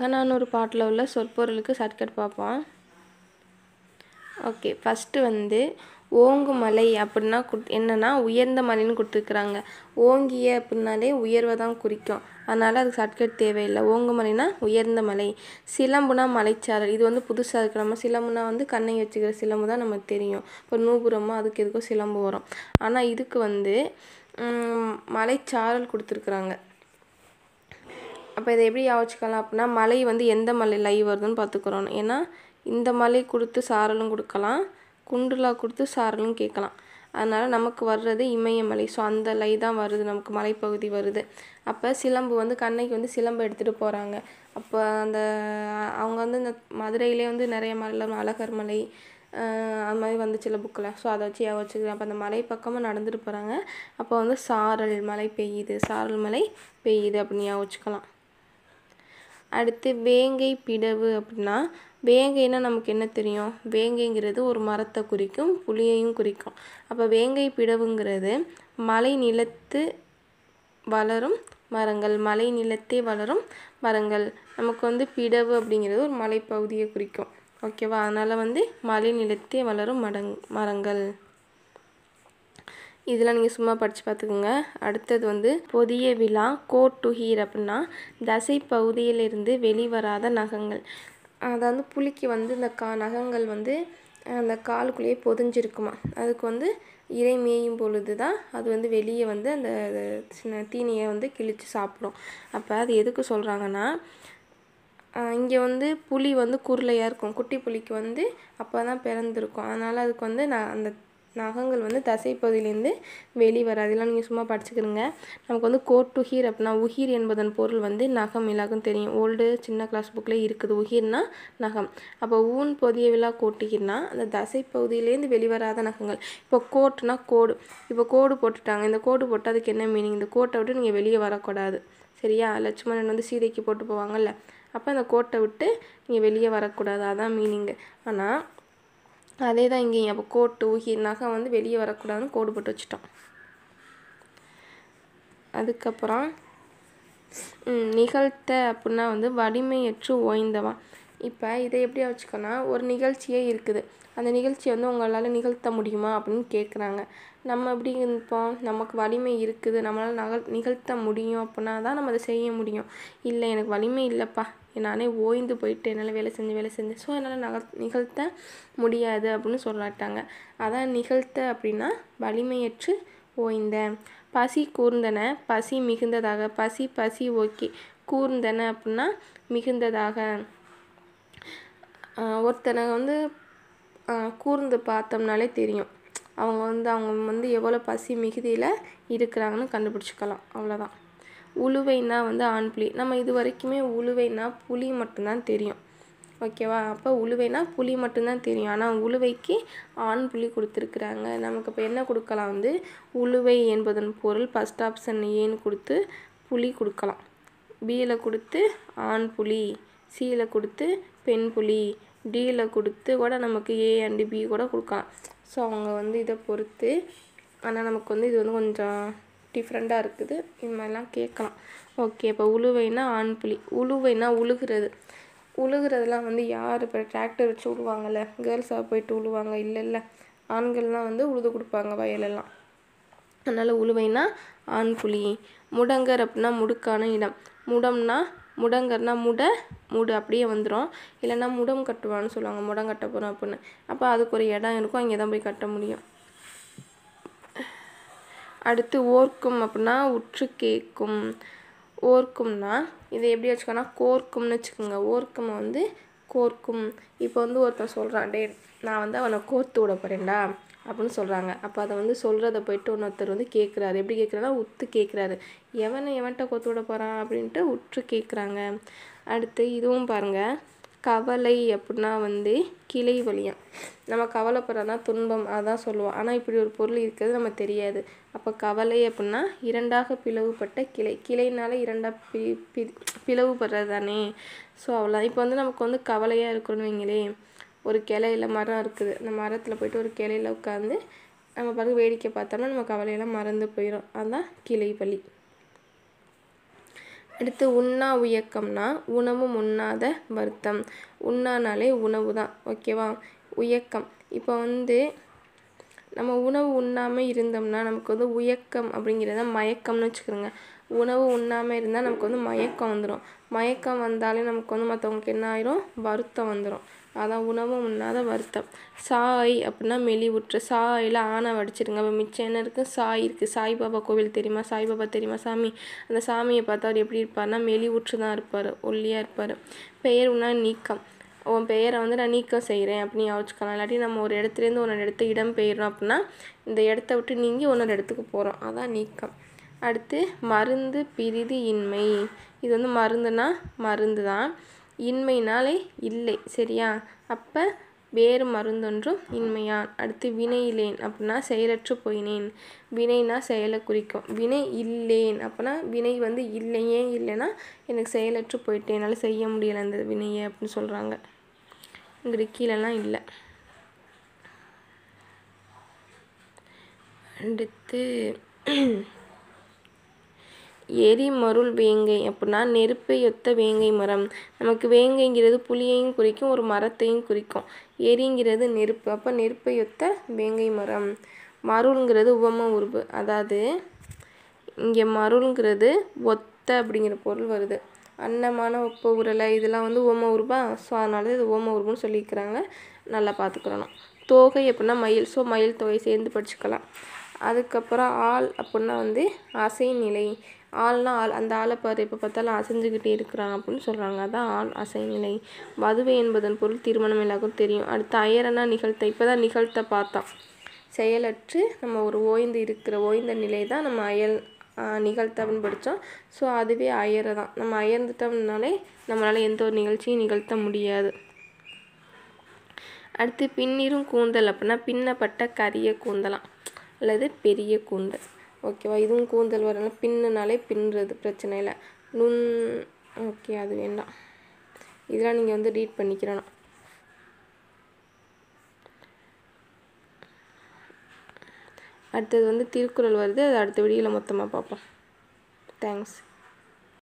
அகநானூறு பாட்டில் உள்ள சொற்பொருளுக்கு ஷார்ட்கட் பார்ப்போம். Okay, first வந்து ஓங்குமலை அப்படின்னா என்னென்னா உயர்ந்த மலைன்னு கொடுத்துருக்குறாங்க. ஓங்கிய அப்படின்னாலே உயர்வை தான் குறிக்கும், அதனால் அதுக்கு ஷார்ட்கட் தேவையில்லை. ஓங்குமலைனா உயர்ந்த மலை. சிலம்புனா மலைச்சாரல். இது வந்து புதுசாக இருக்குது. நம்ம சிலம்புனா வந்து கண்ணை வச்சுக்கிற சிலம்பு தான் நமக்கு தெரியும். இப்போ நூபுரமோ அதுக்கு எதுக்கும் சிலம்பு வரும். ஆனால் இதுக்கு வந்து மலைச்சாரல் கொடுத்துருக்குறாங்க. அப்போ இதை எப்படி யோசிக்கலாம் அப்படின்னா, மலை வந்து எந்த மலை லை வருதுன்னு பார்த்துக்கிறோம். ஏன்னா இந்த மலை கொடுத்து சாரலும் கொடுக்கலாம், குண்டுலா கொடுத்து சாரலும் கேட்கலாம். அதனால் நமக்கு வர்றது இமயமலை. ஸோ அந்த லை தான் வருது, நமக்கு மலைப்பகுதி வருது. அப்போ சிலம்பு வந்து கண்ணைக்கு வந்து சிலம்பு எடுத்துகிட்டு போகிறாங்க. அப்போ அவங்க வந்து இந்த மதுரையிலே வந்து நிறைய மலை, அழகர் மலை அது மாதிரி வந்துச்சுல புக்கில். ஸோ அதை வச்சு யோசிச்சுக்கலாம். அப்போ அந்த மலை பக்கமாக நடந்துட்டு போகிறாங்க. அப்போ வந்து சாரல் மழை பெய்யுது, சாரல் மழை பெய்யுது அப்படின்னு யோசிச்சுக்கலாம். அடுத்து வேங்கை பிடவு அப்படின்னா, வேங்கைன்னா நமக்கு என்ன தெரியும்? வேங்கைங்கிறது ஒரு மரத்தை குறிக்கும், புளியையும் குறிக்கும். அப்போ வேங்கை பிடவுங்கிறது மலை நிலத்து வளரும் மரங்கள், மலை நிலத்தே வளரும் மரங்கள். நமக்கு வந்து பிடவு அப்படிங்கிறது ஒரு மலைப்பகுதியை குறிக்கும். ஓகேவா? அதனால் வந்து மலை நிலத்தே வளரும் மரங்கள். இதெல்லாம் நீங்கள் சும்மா படித்து பார்த்துக்குங்க. அடுத்தது வந்து பொதிய விழா கோட்டுகீர் அப்படின்னா தசை பகுதியிலிருந்து வெளிவராத நகங்கள். அதாவது புலிக்கு வந்து இந்த நகங்கள் வந்து அந்த காலுக்குள்ளேயே பொதிஞ்சிருக்குமா. அதுக்கு வந்து இறை மேயும் பொழுது தான் அது வந்து வெளியே வந்து அந்த சின்ன தீனியை வந்து கிழித்து சாப்பிடும். அப்போ அது எதுக்கு சொல்கிறாங்கன்னா, இங்கே வந்து புலி வந்து குருளையாக இருக்கும், குட்டி புலிக்கு வந்து அப்போ தான் பிறந்திருக்கும். அதனால் அதுக்கு வந்து அந்த நகங்கள் வந்து தசைப்பகுதியிலேருந்து வெளிவராது. அதெல்லாம் நீங்கள் சும்மா படிச்சுக்கிறீங்க. நமக்கு வந்து கோட்டுகீர் அப்படின்னா உகிர் என்பதன் பொருள் வந்து நகம். எல்லாருக்கும் தெரியும், ஓல்டு சின்ன கிளாஸ் புக்கில் இருக்குது. உகிர்னா நகம். அப்போ ஊன் பொதிய விழா கோட்டுகீர்னா அந்த தசைப்பகுதியிலேருந்து வெளிவராத நகங்கள். இப்போ கோட்டுனா கோடு. இப்போ கோடு போட்டுட்டாங்க, இந்த கோடு போட்டால் அதுக்கு என்ன மீனிங்? இந்த கோட்டை விட்டு நீங்கள் வெளியே வரக்கூடாது, சரியா? லட்சுமணன் வந்து சீதைக்கு போட்டு போவாங்கல்ல, அப்போ அந்த கோட்டை விட்டு நீங்கள் வெளியே வரக்கூடாது, அதான் மீனிங்கு. ஆனால் அதே தான் இங்கேயும். அப்போ கோட்டு உகிர் நகம் வந்து வெளியே வரக்கூடாதுன்னு கோடு போட்டு வச்சுட்டோம். அதுக்கப்புறம் நிகழ்த்த அப்படின்னா வந்து வலிமையற்று ஓய்ந்தவன். இப்போ இதை எப்படி வச்சுக்கோன்னா, ஒரு நிகழ்ச்சியே இருக்குது, அந்த நிகழ்ச்சியை வந்து உங்களால் நிகழ்த்த முடியுமா அப்படின்னு கேட்குறாங்க. நம்ம எப்படி இருப்போம்? நமக்கு வலிமை இருக்குது, நம்மளால் நிகழ்த்த முடியும் அப்படின்னா தான் நம்ம அதை செய்ய முடியும். இல்லை எனக்கு வலிமை இல்லைப்பா, நானே ஓய்ந்து போயிட்டு என்னால் வேலை செஞ்சு ஸோ என்னால் நிகழ்த்த முடியாது அப்படின்னு சொல்லாட்டாங்க. அதான் நிகழ்த்த அப்படின்னா வலிமையற்று ஓய்ந்த. பசி கூர்ந்தன, பசி மிகுந்ததாக. பசி ஓகே. கூர்ந்தன அப்படின்னா மிகுந்ததாக. ஒருத்தனை வந்து கூர்ந்து பார்த்தோம்னாலே தெரியும், அவங்க வந்து எவ்வளோ பசி மிகுதியில் இருக்கிறாங்கன்னு கண்டுபிடிச்சிக்கலாம். அவ்வளோதான். உளுவைனா வந்து ஆண் புலி. நம்ம இது வரைக்குமே உளுவைனா புலி மட்டும்தான் தெரியும், ஓகேவா? அப்போ உளுவைனா புலி மட்டும்தான் தெரியும். ஆனால் உளுவைக்கு ஆண் புலி கொடுத்துருக்குறாங்க. நமக்கு இப்போ என்ன கொடுக்கலாம்? வந்து உளுவை என்பதன் பொருள் ஃபஸ்ட் ஆப்ஷன் ஏன்னு கொடுத்து புலி கொடுக்கலாம், பியில் கொடுத்து ஆண் புலி, சியில் கொடுத்து பெண் புலி, டியில் கொடுத்து கூட நமக்கு ஏ அண்டு பி கூட கொடுக்கலாம். ஸோ அவங்க வந்து இதை பொறுத்து. ஆனால் நமக்கு வந்து இது வந்து கொஞ்சம் டிஃப்ரெண்ட்டாக இருக்குது, இது மாதிரிலாம் கேட்கலாம். ஓகே, இப்போ உளுவைனா ஆண் புலி. உளுவைனா உழுகிறது. உழுகிறதுலாம் வந்து யார்? இப்போ டிராக்டர் வச்சு உழுவாங்கள்ல, கேர்ள்ஸாக போயிட்டு உழுவாங்க, இல்லை ஆண்கள்லாம் வந்து உழுது கொடுப்பாங்க வயலெல்லாம். அதனால் உழுவைனா ஆண் புலி. முடங்கர் அப்படின்னா முடுக்கான இடம். முடங்கர்னா முடு அப்படியே வந்துடும். இல்லைன்னா முடம் கட்டுவான்னு சொல்லுவாங்க, முடம் கட்ட போகிறோம் அப்படின்னு. அப்போ அதுக்கு ஒரு இடம் இருக்கும், அங்கே தான் போய் கட்ட முடியும். அடுத்து ஓர்க்கும் அப்படின்னா உற்று கேட்கும். ஓர்க்கும்னா இதை எப்படி வச்சுக்கோன்னா கோர்க்கும்னு வச்சுக்கோங்க. ஓர்க்கும் வந்து கோர்க்கும். இப்போ வந்து ஒருத்தன் சொல்கிறான், டே நான் வந்து அவனை கோர்த்து விட போகிறேன்டா அப்படின்னு சொல்கிறாங்க. அப்போ அதை வந்து சொல்கிறத போயிட்டு இன்னொருத்தர் வந்து கேட்குறாரு. எப்படி கேட்குறாருன்னா உத்து கேட்குறாரு, எவன்கிட்ட கோர்த்து விட போகிறான் அப்படின்ட்டு உற்று கேட்குறாங்க. அடுத்து இதுவும் பாருங்கள், கவலை அப்படின்னா வந்து கிளை வலியம். நம்ம கவலைப்படுறதுனா துன்பம், அதான் சொல்லுவோம். ஆனால் இப்படி ஒரு பொருள் இருக்கிறது நம்ம தெரியாது. அப்போ கவலை அப்படின்னா இரண்டாக பிளவுபட்ட கிளை. கிளைனால இரண்டாக பிளவுபடுறது தானே. ஸோ அவ்வளோ. இப்போ வந்து நமக்கு வந்து கவலையாக இருக்கணும்னு வைங்களே, ஒரு கிளையில் மரம் இருக்குது, அந்த மரத்தில் போய்ட்டு ஒரு கிளையில் உட்காந்து நம்ம பிறகு வேடிக்கை பார்த்தோம்னா நம்ம கவலையெல்லாம் மறந்து போயிடும், அதுதான் கிளை வலி. அடுத்து உண்ணா உயக்கம்னா உணவும் உண்ணாத வருத்தம். உண்ணானாலே உணவு தான், ஓகேவா. உயக்கம் இப்போ வந்து நம்ம உணவு உண்ணாமல் இருந்தோம்னா நமக்கு வந்து உயக்கம் அப்படிங்கிறத மயக்கம்னு வச்சுக்கிறோங்க. உணவு உண்ணாமல் இருந்தால் நமக்கு வந்து மயக்கம் வந்துடும். மயக்கம் வந்தாலே நமக்கு வந்து மற்றவங்களுக்கு என்ன ஆயிரும், வருத்தம் வந்துடும். அதான் உணவு உண்ணாத வருத்தம். சாய் அப்படின்னா மெலிவுற்று. சாயில் ஆணை வடிச்சிருங்க. அப்போ மிச்சம் என்ன இருக்குது, சாய் இருக்குது. சாய்பாபா கோவில் தெரியுமா, சாய்பாபா தெரியுமா சாமி. அந்த சாமியை பார்த்தா அவர் எப்படி இருப்பார்னா மெலிவுற்று தான் இருப்பார், ஒல்லியாக இருப்பார். பெயர் உண்ணா நீக்கம். உன் பெயரை வந்து நான் நீக்கம் செய்கிறேன் அப்படின்னு யோசிச்சுக்கலாம். இல்லாட்டி நம்ம ஒரு இடத்துலேருந்து ஒரு இடத்து இடம் பெயர்றோம் அப்படின்னா இந்த இடத்த விட்டு நீங்கி இன்னொரு இடத்துக்கு போகிறோம், அதான் நீக்கம். அடுத்து மருந்து பிரிதி இன்மை. இது வந்து மருந்துனா மருந்து தான், இன்மைனாலே இல்லை, சரியா. அப்போ வேறு மருந்தொன்றும் இன்மையான். அடுத்து வினையிலேன் அப்படின்னா செயலற்று போயினேன். வினைனா செயலை குறிக்கும். வினை இல்லேன் அப்படின்னா வினை வந்து இல்லையே, இல்லைன்னா எனக்கு செயலற்று போயிட்டேன், என்னால் செய்ய முடியலை அந்த வினையை அப்படின்னு சொல்கிறாங்க. இங்கிட்டு கீழெல்லாம் இல்லை. அடுத்து எரிமருள் வேங்கை அப்படின்னா நெருப்பை ஒத்த வேங்கை மரம். நமக்கு வேங்கைங்கிறது புளியையும் குறிக்கும், ஒரு மரத்தையும் குறிக்கும். எரிங்கிறது நெருப்பு, அப்போ நெருப்பை ஒத்த வேங்கை மரம். மருள்ங்கிறது உவம உருபு, அதாவது இங்கே மருள்ங்கிறது ஒத்த அப்படிங்கிற பொருள் வருது. அன்னமான ஒப்ப உரலை இதெல்லாம் வந்து ஓம உருபா, ஸோ அதனால இது ஓம உருபுன்னு சொல்லியிருக்கிறாங்க, நல்லா பார்த்துக்கிறணும். தோகை அப்படின்னா மயில், ஸோ மயில் தொகை சேர்ந்து படிச்சுக்கலாம். அதுக்கப்புறம் ஆள் அப்படின்னா வந்து அசை நிலை. ஆள்னா ஆள், அந்த ஆளை பாரு எப்போ பார்த்தாலும் அசைஞ்சுக்கிட்டே இருக்கிறான் அப்படின்னு சொல்கிறாங்க, அதான் ஆள் அசை நிலை. வதுவை என்பதன் பொருள் திருமணம் எல்லாருக்கும் தெரியும். அடுத்து அயரனா நிகழ்த்த. இப்போ தான் நிகழ்த்த பார்த்தோம். செயலற்று நம்ம ஒரு ஓய்ந்த நிலை தான் நம்ம நிகழ்த்தவன் படித்தோம். ஸோ அதுவே அயரை தான். நம்ம அயர்ந்துட்டோம்னாலே நம்மளால் எந்த ஒரு நிகழ்ச்சியும் நிகழ்த்த முடியாது. அடுத்து பின்னிரும் கூந்தல் அப்படின்னா பின்னப்பட்ட கரிய கூந்தலாம் அல்லது பெரிய கூந்தல், ஓகேவா. இதுவும் கூந்தல் வரலாம். பின்னுனாலே பின்னுறது பிரச்சனை இல்லை. ஓகே, அது வேண்டாம், இதெல்லாம் நீங்கள் வந்து ரீட் பண்ணிக்கிறணும். அடுத்தது வந்து திருக்குறள் வருது, அது அடுத்த வீடியோவில் மொத்தமாக பார்ப்போம். தேங்க்ஸ்.